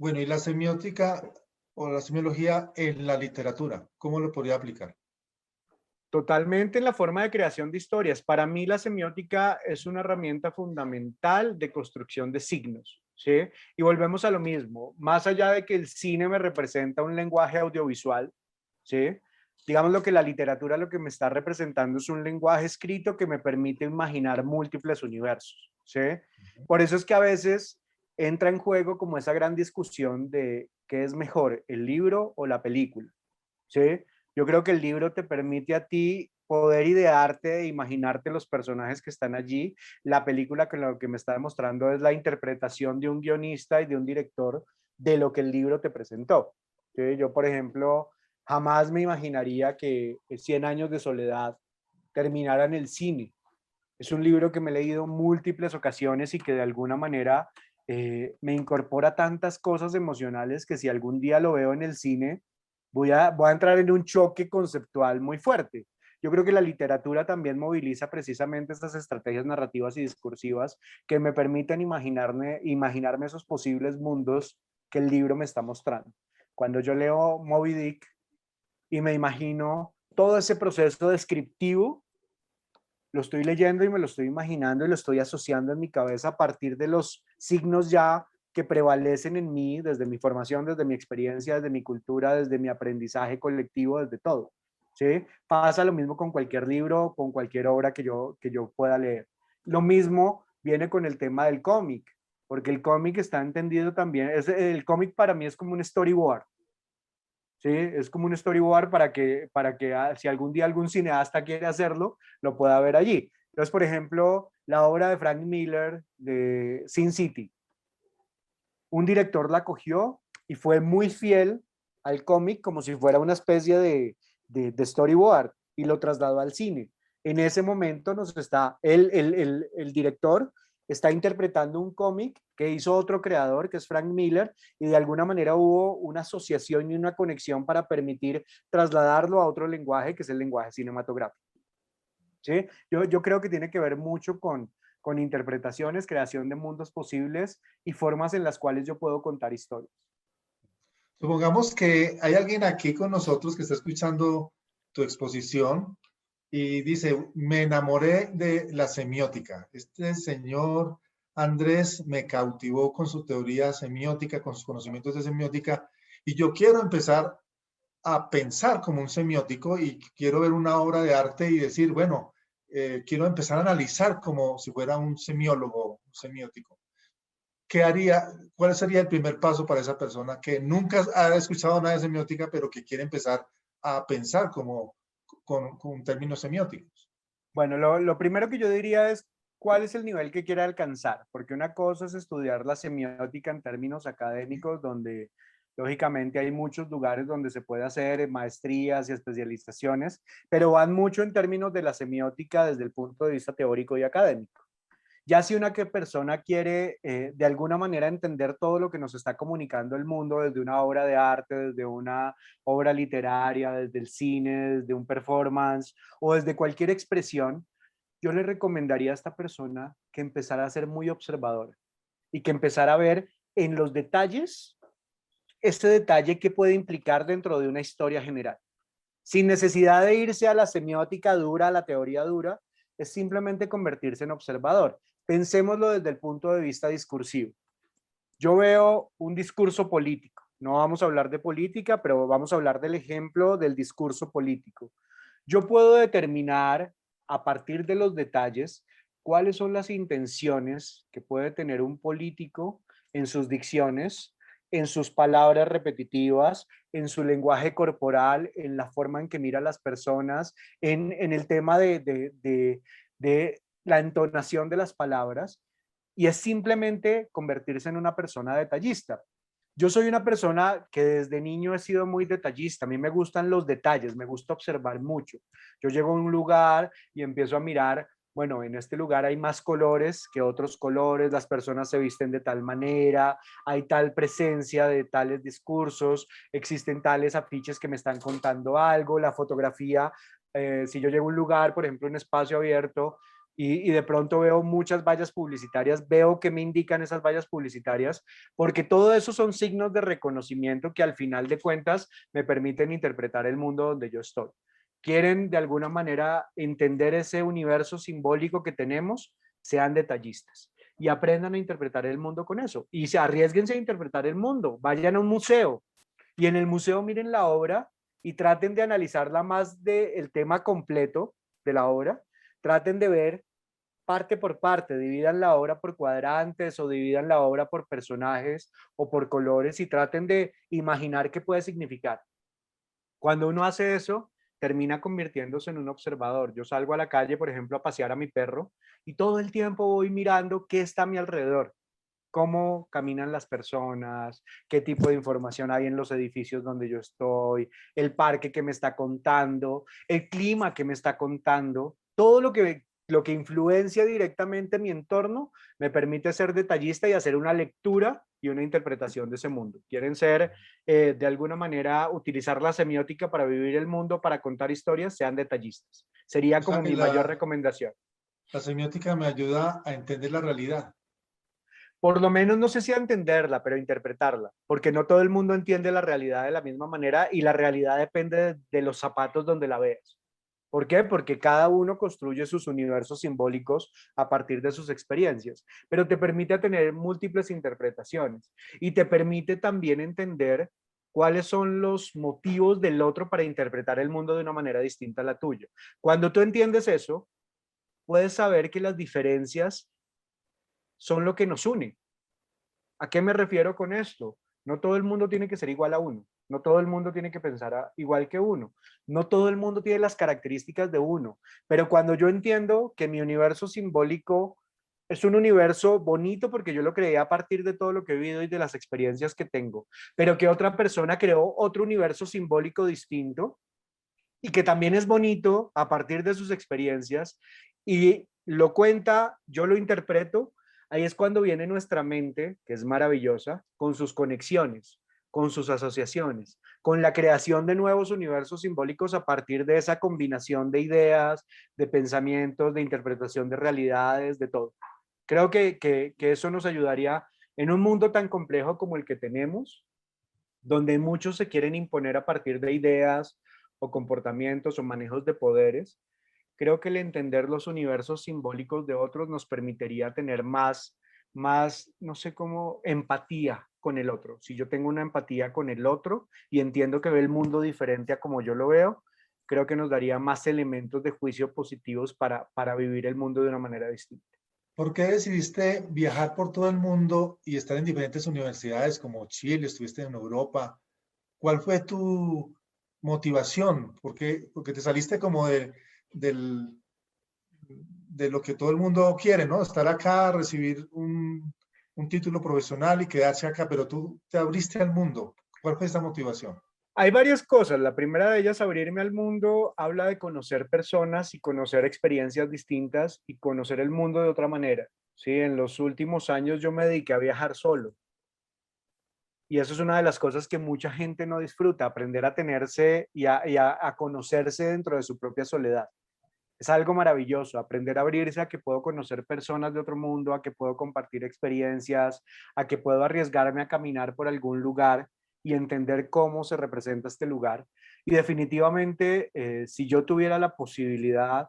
Bueno, y la semiótica o la semiología en la literatura, ¿cómo lo podría aplicar? Totalmente en la forma de creación de historias. Para mí la semiótica es una herramienta fundamental de construcción de signos, ¿sí? Y volvemos a lo mismo, más allá de que el cine me representa un lenguaje audiovisual, ¿sí? Digamos lo que la literatura lo que me está representando es un lenguaje escrito que me permite imaginar múltiples universos, ¿sí? Por eso es que a veces entra en juego como esa gran discusión de qué es mejor, el libro o la película, ¿sí? Yo creo que el libro te permite a ti poder idearte e imaginarte los personajes que están allí. La película que lo que me está demostrando es la interpretación de un guionista y de un director de lo que el libro te presentó. ¿Sí? Yo, por ejemplo, jamás me imaginaría que Cien años de soledad terminara en el cine. Es un libro que me he leído múltiples ocasiones y que de alguna manera me incorpora tantas cosas emocionales que si algún día lo veo en el cine, voy a entrar en un choque conceptual muy fuerte. Yo creo que la literatura también moviliza precisamente estas estrategias narrativas y discursivas que me permiten imaginarme esos posibles mundos que el libro me está mostrando. Cuando yo leo Moby Dick y me imagino todo ese proceso descriptivo, lo estoy leyendo y me lo estoy imaginando y lo estoy asociando en mi cabeza a partir de los signos ya que prevalecen en mí desde mi formación, desde mi experiencia, desde mi cultura, desde mi aprendizaje colectivo, desde todo. ¿Sí? Pasa lo mismo con cualquier libro, con cualquier obra que yo pueda leer. Lo mismo viene con el tema del cómic, porque el cómic está entendido también, el cómic para mí es como un storyboard. ¿Sí? Es como un storyboard para que si algún día algún cineasta quiere hacerlo, lo pueda ver allí. Entonces, por ejemplo, la obra de Frank Miller de Sin City, un director la cogió y fue muy fiel al cómic como si fuera una especie de storyboard y lo trasladó al cine. En ese momento nos está, el director está interpretando un cómic que hizo otro creador, que es Frank Miller, y de alguna manera hubo una asociación y una conexión para permitir trasladarlo a otro lenguaje, que es el lenguaje cinematográfico. ¿Sí? Yo creo que tiene que ver mucho con interpretaciones, creación de mundos posibles y formas en las cuales yo puedo contar historias. Supongamos que hay alguien aquí con nosotros que está escuchando tu exposición y dice, me enamoré de la semiótica. Este señor Andrés me cautivó con su teoría semiótica, con sus conocimientos de semiótica, y yo quiero empezar a pensar como un semiótico y quiero ver una obra de arte y decir, bueno, quiero empezar a analizar como si fuera un semiólogo, un semiótico. ¿Qué haría? ¿Cuál sería el primer paso para esa persona que nunca ha escuchado nada de semiótica, pero que quiere empezar a pensar como con términos semióticos? Bueno, lo primero que yo diría es cuál es el nivel que quiere alcanzar, porque una cosa es estudiar la semiótica en términos académicos, donde lógicamente hay muchos lugares donde se puede hacer maestrías y especializaciones, pero van mucho en términos de la semiótica desde el punto de vista teórico y académico. Ya si una persona quiere de alguna manera entender todo lo que nos está comunicando el mundo desde una obra de arte, desde una obra literaria, desde el cine, desde un performance o desde cualquier expresión, yo le recomendaría a esta persona que empezara a ser muy observadora y que empezara a ver en los detalles este detalle que puede implicar dentro de una historia general. Sin necesidad de irse a la semiótica dura, a la teoría dura, es simplemente convertirse en observador. Pensémoslo desde el punto de vista discursivo. Yo veo un discurso político. No vamos a hablar de política, pero vamos a hablar del ejemplo del discurso político. Yo puedo determinar a partir de los detalles cuáles son las intenciones que puede tener un político en sus dicciones, en sus palabras repetitivas, en su lenguaje corporal, en la forma en que mira a las personas, en el tema de la entonación de las palabras, y es simplemente convertirse en una persona detallista. Yo soy una persona que desde niño he sido muy detallista. A mí me gustan los detalles, me gusta observar mucho. Yo llego a un lugar y empiezo a mirar, bueno, en este lugar hay más colores que otros colores, las personas se visten de tal manera, hay tal presencia de tales discursos, existen tales afiches que me están contando algo, la fotografía, si yo llego a un lugar, por ejemplo, un espacio abierto, y de pronto veo muchas vallas publicitarias, veo que me indican esas vallas publicitarias, porque todo eso son signos de reconocimiento que al final de cuentas me permiten interpretar el mundo donde yo estoy. Quieren de alguna manera entender ese universo simbólico que tenemos, sean detallistas y aprendan a interpretar el mundo con eso. Y se arriesguense a interpretar el mundo, vayan a un museo y en el museo miren la obra y traten de analizarla más del tema completo de la obra, traten de ver parte por parte, dividan la obra por cuadrantes o dividan la obra por personajes o por colores y traten de imaginar qué puede significar. Cuando uno hace eso, termina convirtiéndose en un observador. Yo salgo a la calle, por ejemplo, a pasear a mi perro y todo el tiempo voy mirando qué está a mi alrededor, cómo caminan las personas, qué tipo de información hay en los edificios donde yo estoy, el parque que me está contando, el clima que me está contando, todo lo que influencia directamente mi entorno me permite ser detallista y hacer una lectura y una interpretación de ese mundo. Quieren ser, de alguna manera, utilizar la semiótica para vivir el mundo, para contar historias, sean detallistas. Sería O sea como que mi mayor recomendación. la semiótica me ayuda a entender la realidad. Por lo menos no sé si a entenderla, pero a interpretarla, porque no todo el mundo entiende la realidad de la misma manera y la realidad depende de los zapatos donde la veas. ¿Por qué? Porque cada uno construye sus universos simbólicos a partir de sus experiencias, pero te permite tener múltiples interpretaciones y te permite también entender cuáles son los motivos del otro para interpretar el mundo de una manera distinta a la tuya. Cuando tú entiendes eso, puedes saber que las diferencias son lo que nos une. ¿A qué me refiero con esto? No todo el mundo tiene que ser igual a uno. No todo el mundo tiene que pensar igual que uno. No todo el mundo tiene las características de uno. Pero cuando yo entiendo que mi universo simbólico es un universo bonito porque yo lo creé a partir de todo lo que he vivido y de las experiencias que tengo, pero que otra persona creó otro universo simbólico distinto y que también es bonito a partir de sus experiencias y lo cuenta, yo lo interpreto, ahí es cuando viene nuestra mente, que es maravillosa, con sus conexiones, con sus asociaciones, con la creación de nuevos universos simbólicos a partir de esa combinación de ideas, de pensamientos, de interpretación de realidades, de todo. Creo que eso nos ayudaría en un mundo tan complejo como el que tenemos, donde muchos se quieren imponer a partir de ideas o comportamientos o manejos de poderes. Creo que el entender los universos simbólicos de otros nos permitiría tener más, no sé cómo, empatía con el otro. Si yo tengo una empatía con el otro y entiendo que ve el mundo diferente a como yo lo veo, creo que nos daría más elementos de juicio positivos para vivir el mundo de una manera distinta. ¿Por qué decidiste viajar por todo el mundo y estar en diferentes universidades como Chile, estuviste en Europa? ¿Cuál fue tu motivación? Porque te saliste como del, de lo que todo el mundo quiere, ¿no? Estar acá, recibir un título profesional y quedarse acá, pero tú te abriste al mundo. ¿Cuál fue esa motivación? Hay varias cosas. La primera de ellas, abrirme al mundo, habla de conocer personas y conocer experiencias distintas y conocer el mundo de otra manera. Sí, en los últimos años yo me dediqué a viajar solo y eso es una de las cosas que mucha gente no disfruta, aprender a tenerse y a conocerse dentro de su propia soledad. Es algo maravilloso, aprender a abrirse a que puedo conocer personas de otro mundo, a que puedo compartir experiencias, a que puedo arriesgarme a caminar por algún lugar y entender cómo se representa este lugar. Y definitivamente, si yo tuviera la posibilidad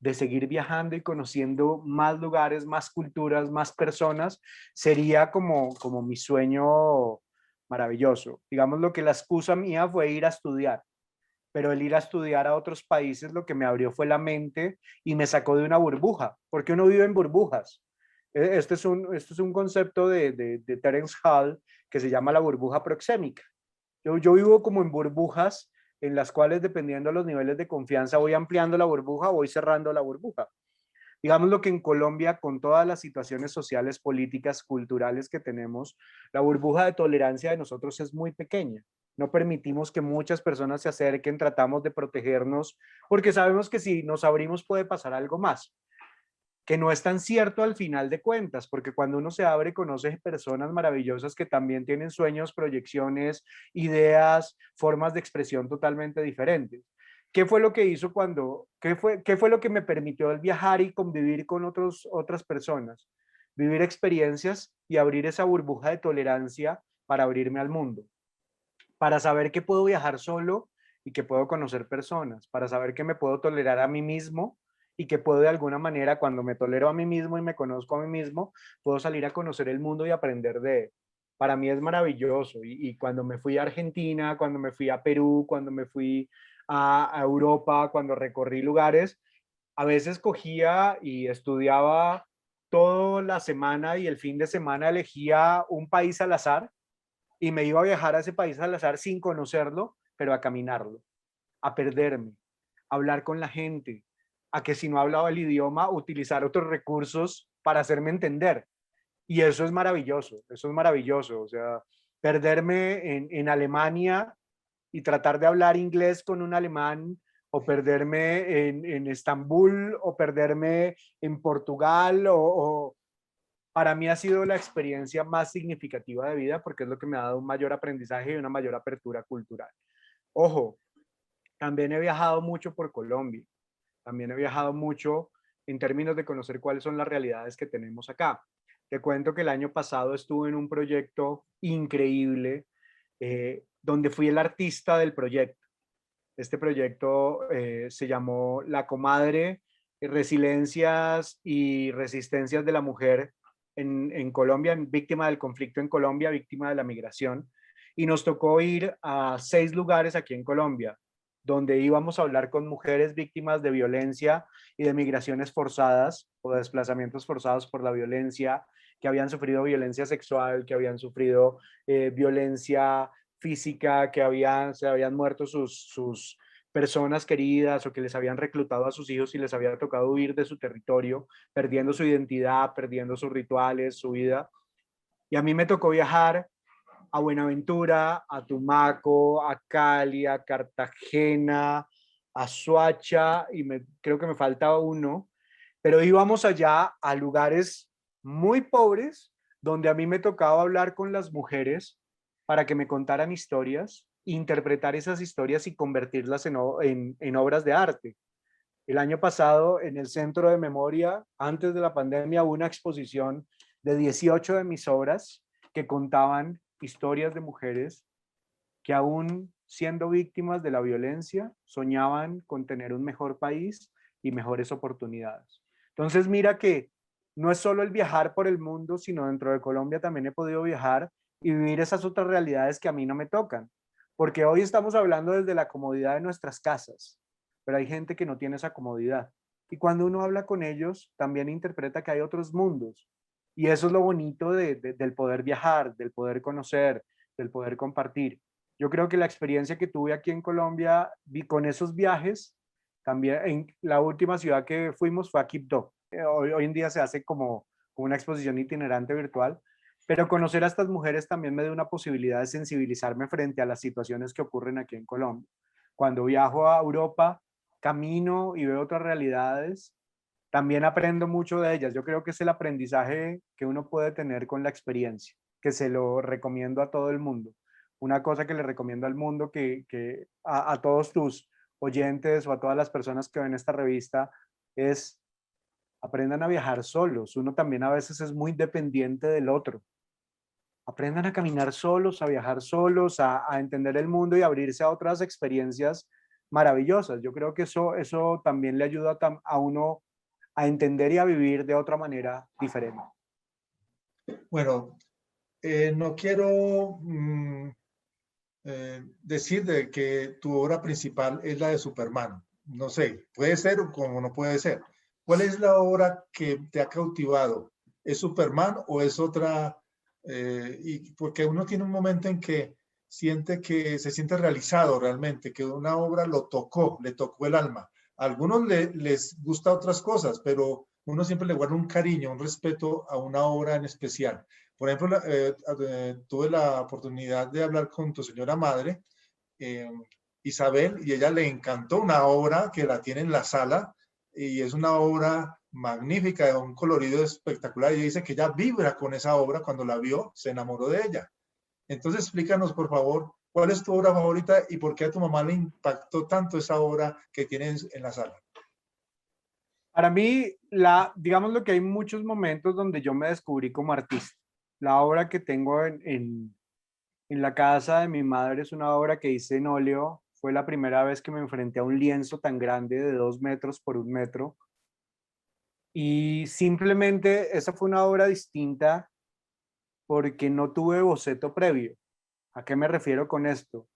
de seguir viajando y conociendo más lugares, más culturas, más personas, sería como mi sueño maravilloso. Digamos, lo que la excusa mía fue ir a estudiar, pero el ir a estudiar a otros países lo que me abrió fue la mente y me sacó de una burbuja, porque uno vive en burbujas. Este es un concepto de Terence Hall que se llama la burbuja proxémica. Yo vivo como en burbujas en las cuales, dependiendo de los niveles de confianza, voy ampliando la burbuja o voy cerrando la burbuja. Digamos lo que en Colombia, con todas las situaciones sociales, políticas, culturales que tenemos, la burbuja de tolerancia de nosotros es muy pequeña. No permitimos que muchas personas se acerquen, tratamos de protegernos, porque sabemos que si nos abrimos puede pasar algo más, que no es tan cierto al final de cuentas, porque cuando uno se abre conoce personas maravillosas que también tienen sueños, proyecciones, ideas, formas de expresión totalmente diferentes. ¿Qué fue lo que hizo qué fue lo que me permitió el viajar y convivir con otras personas? Vivir experiencias y abrir esa burbuja de tolerancia para abrirme al mundo, para saber que puedo viajar solo y que puedo conocer personas, para saber que me puedo tolerar a mí mismo y que puedo de alguna manera, cuando me tolero a mí mismo y me conozco a mí mismo, puedo salir a conocer el mundo y aprender de él. Para mí es maravilloso y cuando me fui a Argentina, cuando me fui a Perú, cuando me fui a Europa, cuando recorrí lugares, a veces cogía y estudiaba toda la semana y el fin de semana elegía un país al azar y me iba a viajar a ese país al azar sin conocerlo, pero a caminarlo, a perderme, a hablar con la gente, a que si no hablaba el idioma, utilizar otros recursos para hacerme entender. Y eso es maravilloso. O sea, perderme en Alemania y tratar de hablar inglés con un alemán, o perderme en Estambul, o perderme en Portugal, para mí ha sido la experiencia más significativa de vida porque es lo que me ha dado un mayor aprendizaje y una mayor apertura cultural. Ojo, también he viajado mucho por Colombia, también he viajado mucho en términos de conocer cuáles son las realidades que tenemos acá. Te cuento que el año pasado estuve en un proyecto increíble donde fui el artista del proyecto. Este proyecto se llamó La Comadre, Resiliencias y Resistencias de la Mujer en Colombia, víctima del conflicto en Colombia, víctima de la migración. Y nos tocó ir a 6 lugares aquí en Colombia, donde íbamos a hablar con mujeres víctimas de violencia y de migraciones forzadas o de desplazamientos forzados por la violencia, que habían sufrido violencia sexual, que habían sufrido violencia física, que se habían muerto sus personas queridas o que les habían reclutado a sus hijos y les había tocado huir de su territorio, perdiendo su identidad, perdiendo sus rituales, su vida. Y a mí me tocó viajar a Buenaventura, a Tumaco, a Cali, a Cartagena, a Soacha, y creo que me faltaba uno, pero íbamos allá a lugares muy pobres, donde a mí me tocaba hablar con las mujeres para que me contaran historias, interpretar esas historias y convertirlas en obras de arte. El año pasado, en el Centro de Memoria, antes de la pandemia, hubo una exposición de 18 de mis obras que contaban historias de mujeres que aún siendo víctimas de la violencia, soñaban con tener un mejor país y mejores oportunidades. Entonces, mira que no es solo el viajar por el mundo, sino dentro de Colombia también he podido viajar y vivir esas otras realidades que a mí no me tocan. Porque hoy estamos hablando desde la comodidad de nuestras casas, pero hay gente que no tiene esa comodidad. Y cuando uno habla con ellos, también interpreta que hay otros mundos. Y eso es lo bonito del poder viajar, del poder conocer, del poder compartir. Yo creo que la experiencia que tuve aquí en Colombia, vi con esos viajes, también en la última ciudad que fuimos fue a Quibdó. Hoy en día se hace como una exposición itinerante virtual, pero conocer a estas mujeres también me dio una posibilidad de sensibilizarme frente a las situaciones que ocurren aquí en Colombia. Cuando viajo a Europa, camino y veo otras realidades, también aprendo mucho de ellas. Yo creo que es el aprendizaje que uno puede tener con la experiencia, que se lo recomiendo a todo el mundo. Una cosa que le recomiendo al mundo, que a todos tus oyentes o a todas las personas que ven esta revista, es aprendan a viajar solos. Uno también a veces es muy dependiente del otro. Aprendan a caminar solos, a viajar solos, a entender el mundo y abrirse a otras experiencias maravillosas. Yo creo que eso también le ayuda a uno a entender y a vivir de otra manera diferente. Bueno, no quiero decir de que tu obra principal es la de Superman. No sé, puede ser o como no puede ser. ¿Cuál es la obra que te ha cautivado? ¿Es Superman o es otra? Y porque uno tiene un momento en que siente que se siente realizado realmente, que una obra lo tocó, le tocó el alma. A algunos les gusta otras cosas, pero uno siempre le guarda un cariño, un respeto a una obra en especial. Por ejemplo, tuve la oportunidad de hablar con tu señora madre, eh, Isabel, y ella le encantó una obra que la tiene en la sala, y es una obra magnífica, de un colorido espectacular. Y ella dice que ella vibra con esa obra, cuando la vio, se enamoró de ella. Entonces, explícanos, por favor, ¿Cuál es tu obra favorita y por qué a tu mamá le impactó tanto esa obra que tienes en la sala? Para mí, digamos lo que hay muchos momentos donde yo me descubrí como artista. La obra que tengo en la casa de mi madre es una obra que hice en óleo. Fue la primera vez que me enfrenté a un lienzo tan grande de 2 metros por 1 metro. Y simplemente esa fue una obra distinta porque no tuve boceto previo. ¿A qué me refiero con esto?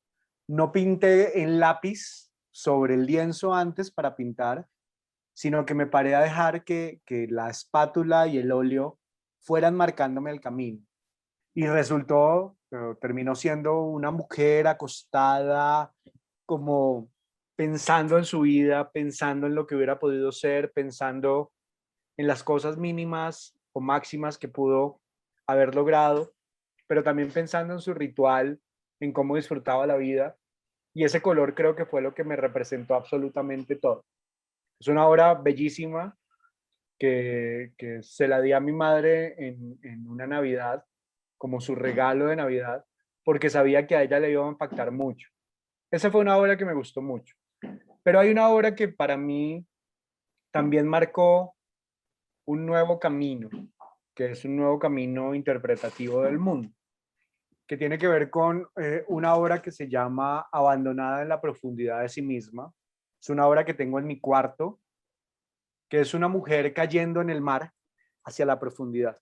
No pinté en lápiz sobre el lienzo antes para pintar, sino que me paré a dejar que la espátula y el óleo fueran marcándome el camino. Y resultó, terminó siendo una mujer acostada, como pensando en su vida, pensando en lo que hubiera podido ser, pensando en las cosas mínimas o máximas que pudo haber logrado, pero también pensando en su ritual, en cómo disfrutaba la vida. Y ese color creo que fue lo que me representó absolutamente todo. Es una obra bellísima que se la di a mi madre en una Navidad, como su regalo de Navidad, porque sabía que a ella le iba a impactar mucho. Esa fue una obra que me gustó mucho. Pero hay una obra que para mí también marcó un nuevo camino, que es un nuevo camino interpretativo del mundo, que tiene que ver con una obra que se llama Abandonada en la profundidad de sí misma. Es una obra que tengo en mi cuarto, que es una mujer cayendo en el mar hacia la profundidad.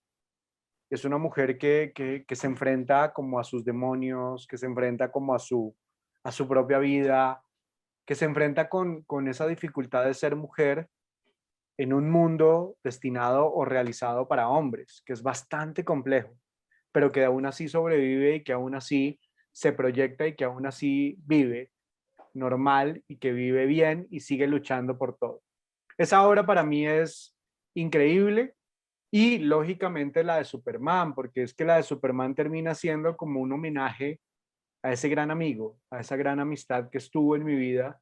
Es una mujer que se enfrenta como a sus demonios, que se enfrenta como a su propia vida, que se enfrenta con esa dificultad de ser mujer en un mundo destinado o realizado para hombres, que es bastante complejo, pero que aún así sobrevive y que aún así se proyecta y que aún así vive normal y que vive bien y sigue luchando por todo. Esa obra para mí es increíble y lógicamente la de Superman, porque es que la de Superman termina siendo como un homenaje a ese gran amigo, a esa gran amistad que estuvo en mi vida,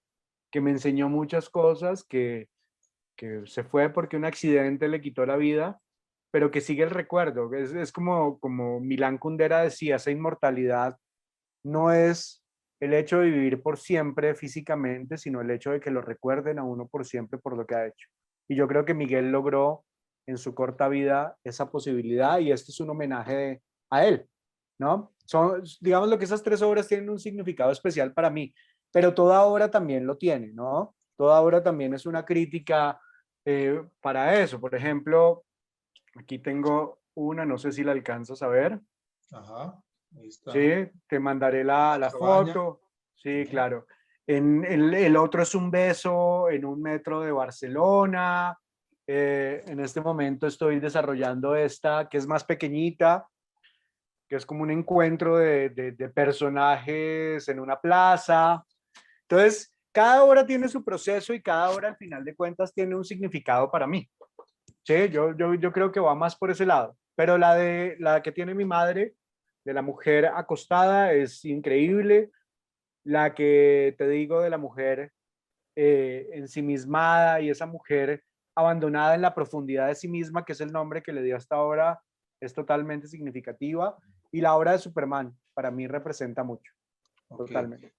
que me enseñó muchas cosas, que se fue porque un accidente le quitó la vida, pero que sigue el recuerdo. Es como Milán Kundera decía, esa inmortalidad no es el hecho de vivir por siempre físicamente, sino el hecho de que lo recuerden a uno por siempre por lo que ha hecho. Y yo creo que Miguel logró en su corta vida esa posibilidad y este es un homenaje a él, ¿no? Digamos lo que esas tres obras tienen un significado especial para mí, pero toda obra también lo tiene, ¿no? Toda obra también es una crítica para eso. Por ejemplo, aquí tengo una, no sé si la alcanzas a ver. Ajá, ahí Sí, está. te mandaré La la cabaña. foto. Sí, Sí. claro. El otro es un beso en un metro de Barcelona. En este momento estoy desarrollando esta que es más pequeñita, que es como un encuentro de personajes en una plaza. Entonces, cada obra tiene su proceso y cada obra al final de cuentas tiene un significado para mí. Sí, yo creo que va más por ese lado. Pero la que tiene mi madre, de la mujer acostada, es increíble. La que te digo de la mujer ensimismada y esa mujer abandonada en la profundidad de sí misma, que es el nombre que le dio hasta ahora, es totalmente significativa. Y la obra de Superman, para mí representa mucho, Ok. totalmente.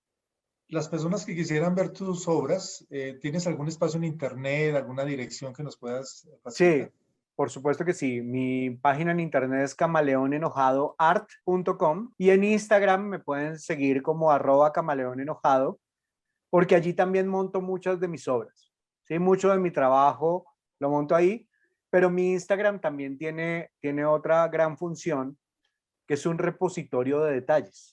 Las personas que quisieran ver tus obras, ¿tienes algún espacio en internet, alguna dirección que nos puedas Sí, facilitar? por supuesto que sí. Mi página en internet es camaleonenojadoart.com y en Instagram me pueden seguir como @camaleonenojado porque allí también monto muchas de mis obras. Sí, mucho de mi trabajo lo monto ahí, pero mi Instagram también tiene otra gran función que es un repositorio de detalles.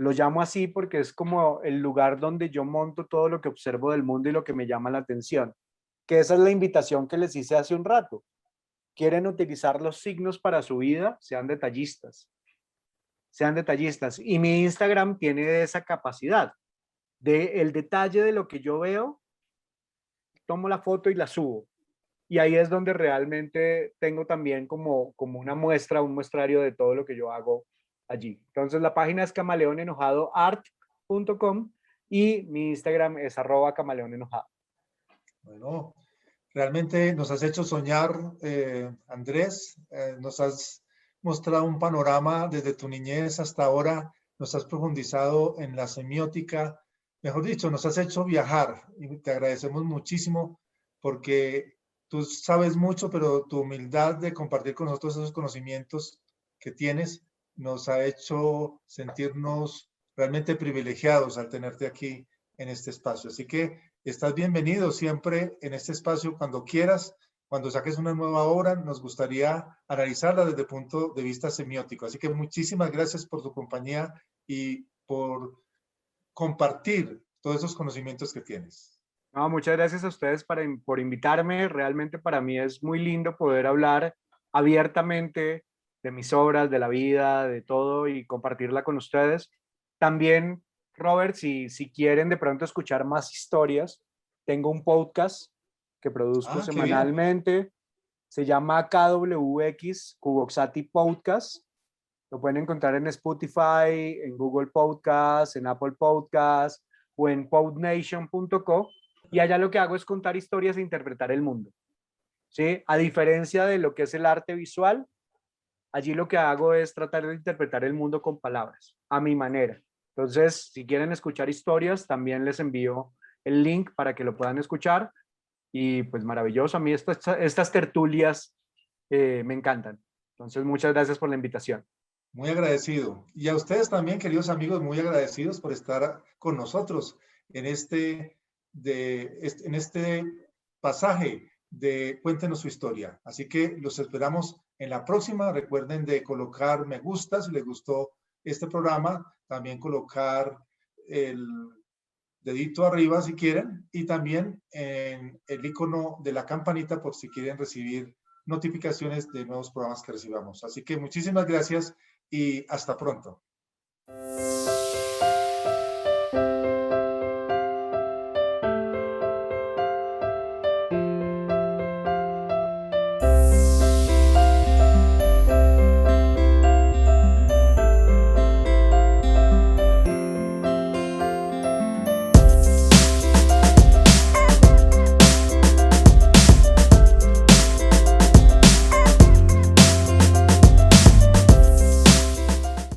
Lo llamo así porque es como el lugar donde yo monto todo lo que observo del mundo y lo que me llama la atención. Que esa es la invitación que les hice hace un rato. Quieren utilizar los signos para su vida, sean detallistas. Sean detallistas. Y mi Instagram tiene esa capacidad de el detalle de lo que yo veo, tomo la foto y la subo. Y ahí es donde realmente tengo también como una muestra, un muestrario de todo lo que yo hago allí. Entonces la página es camaleonenojadoart.com y mi Instagram es @camaleonenojado. Bueno, realmente nos has hecho soñar, Andrés. Nos has mostrado un panorama desde tu niñez hasta ahora nos has profundizado en la semiótica, mejor dicho, nos has hecho viajar y te agradecemos muchísimo porque tú sabes mucho, pero tu humildad de compartir con nosotros esos conocimientos que tienes nos ha hecho sentirnos realmente privilegiados al tenerte aquí en este espacio. Así que estás bienvenido siempre en este espacio cuando quieras. Cuando saques una nueva obra, nos gustaría analizarla desde el punto de vista semiótico. Así que muchísimas gracias por tu compañía y por compartir todos esos conocimientos que tienes. No, muchas gracias a ustedes por invitarme. Realmente para mí es muy lindo poder hablar abiertamente de mis obras, de la vida, de todo y compartirla con ustedes. También, Robert, si quieren de pronto escuchar más historias, tengo un podcast que produzco Qué bien. semanalmente. Se llama KWX, Kuboxati Podcast. Lo pueden encontrar en Spotify, en Google Podcast, en Apple Podcast o en podnation.co. Y allá lo que hago es contar historias e interpretar el mundo. ¿Sí? A diferencia de lo que es el arte visual, allí lo que hago es tratar de interpretar el mundo con palabras, a mi manera. Entonces, si quieren escuchar historias, también les envío el link para que lo puedan escuchar. Y pues maravilloso, a mí estas tertulias me encantan. Entonces, muchas gracias por la invitación. Muy agradecido. Y a ustedes también, queridos amigos, muy agradecidos por estar con nosotros en en este pasaje de Cuéntenos su historia. Así que los esperamos en la próxima. Recuerden de colocar me gusta si les gustó este programa. También colocar el dedito arriba si quieren y también en el icono de la campanita por si quieren recibir notificaciones de nuevos programas que recibamos. Así que muchísimas gracias y hasta pronto.